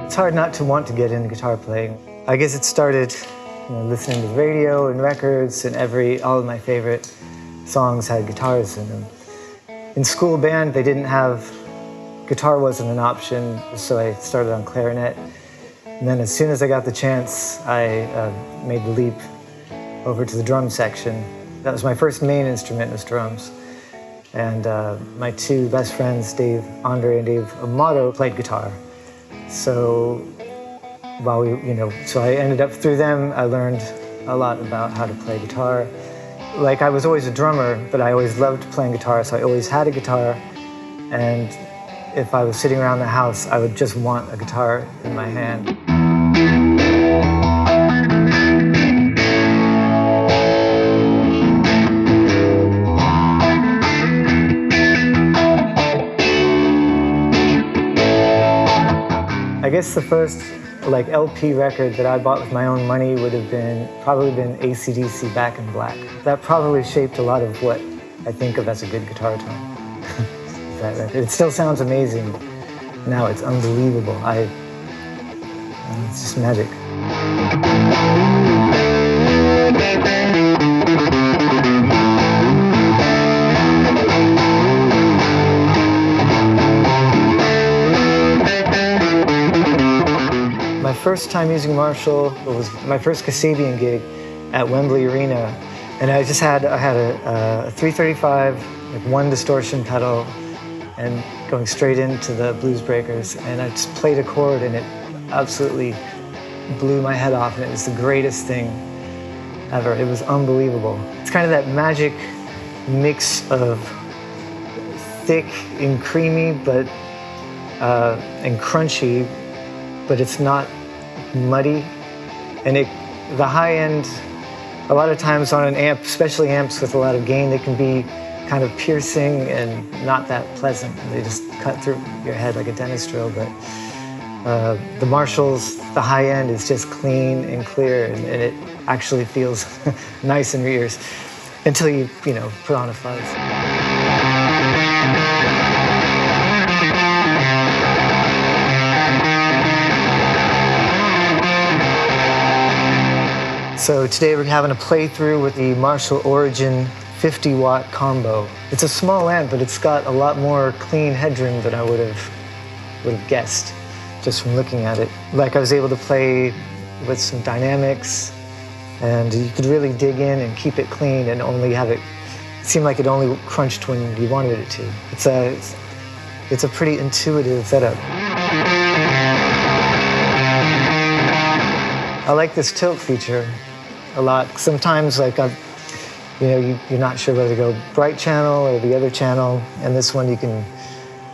It's hard not to want to get into guitar playing. I guess it started listening to the radio and records, and all of my favorite songs had guitars in them. In school band, they didn't have, guitar wasn't an option, so I started on clarinet. And then as soon as I got the chance, I made the leap over to the drum section. That was my first main instrument, was drums. And my two best friends, Andre and Dave Amato, played guitar. So so I ended up through them. I learned a lot about how to play guitar. Like, I was always a drummer, but I always loved playing guitar, so I always had a guitar. And if I was sitting around the house, I would just want a guitar in my hand. I guess the first LP record that I bought with my own money would have probably been AC/DC Back in Black. That probably shaped a lot of what I think of as a good guitar tone. That record. It still sounds amazing now. It's unbelievable. It's just magic. My first time using Marshall was my first Kasabian gig at Wembley Arena, and I had a 335, one distortion pedal, and going straight into the Blues Breakers, and I just played a chord, and it absolutely blew my head off, and it was the greatest thing ever. It was unbelievable. It's kind of that magic mix of thick and creamy, and crunchy, but it's not muddy. And the high end, a lot of times on an amp, especially amps with a lot of gain, they can be kind of piercing and not that pleasant. They just cut through your head like a dentist drill. But the Marshalls, the high end is just clean and clear, and it actually feels nice in your ears until you put on a fuzz. So today we're having a playthrough with the Marshall Origin 50-watt combo. It's a small amp, but it's got a lot more clean headroom than I would have guessed just from looking at it. I was able to play with some dynamics, and you could really dig in and keep it clean and only have it seem like it only crunched when you wanted it to. It's a pretty intuitive setup. I like this tilt feature a lot. Sometimes you're not sure whether to go bright channel or the other channel, and this one you can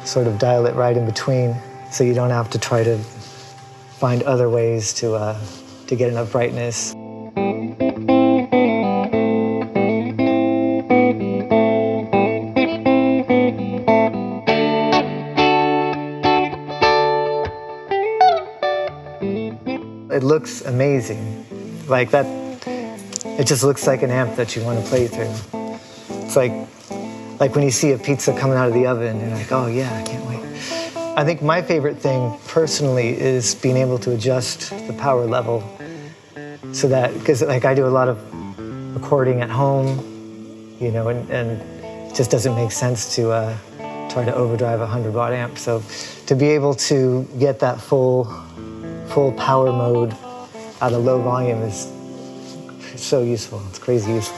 sort of dial it right in between, so you don't have to try to find other ways to get enough brightness. It looks amazing. It just looks like an amp that you want to play through. It's like when you see a pizza coming out of the oven, you're like, oh yeah, I can't wait. I think my favorite thing personally is being able to adjust the power level so that, because I do a lot of recording at home, and it just doesn't make sense to try to overdrive a 100-watt amp. So to be able to get that full power mode at a low volume is so useful. It's crazy useful.